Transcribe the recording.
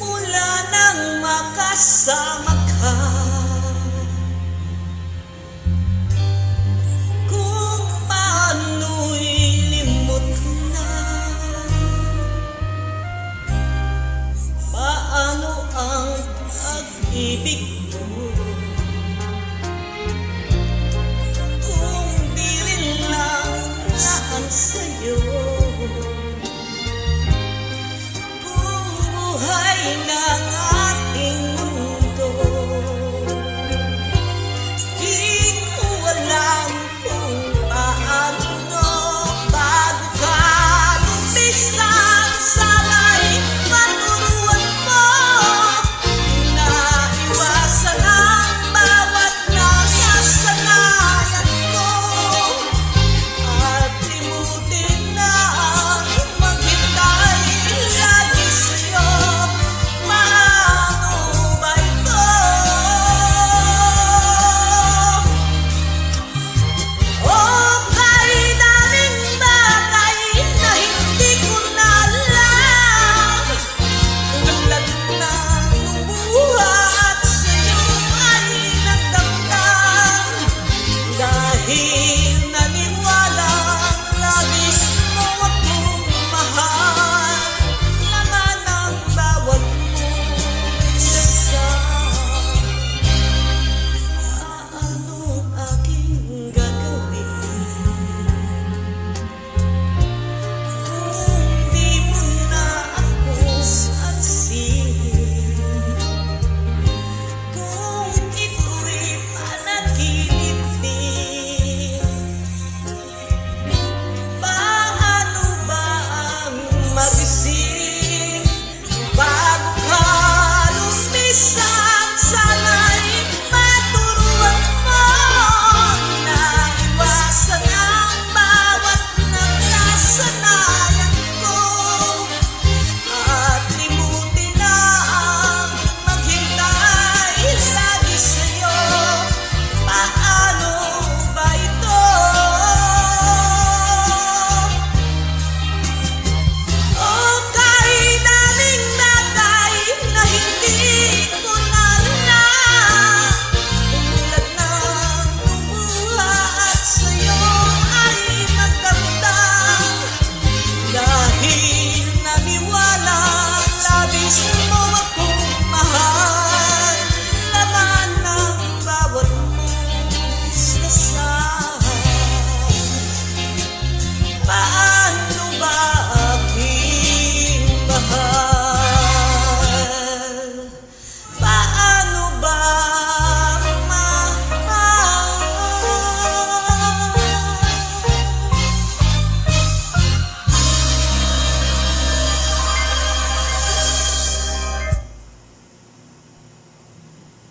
Mula nang makasama ka, kung paano'y limot na, paano ang pag-ibig ko kung di rin lang lahat sa'yo. Kung buhay ng ating mundo, di ko alam kung paano bago ka lumisan. Sana'y maturuan mo na iwasan ang bawat nakasanayan ko, at limutin na ang maghintay lagi sa'yo. Paano ba ito? O kay daming bagay na hindi ko na alam, tulad ng lumuha at sa'yo ay nagdamdam, dahil naniwalang labis mo akong mahal. Laman ang bawat mong dasal. Paano aking gagawin kung di mo na ako pansin? Kung ito'y panaginip din, paano ba ang magising bago ka lumisan? Sana'y maturuan mo na iwasan ang bawat nakasanayan ko, at limutin na ang maghintay lagi sa'yo. Paano ba ito? O kay daming bagay na hindi ko na alam, tulad ng lumuha at sa'yo ay nagdamdam, dahil naniwalang labis mo akong mahal. Laman ng bawat mong dasal.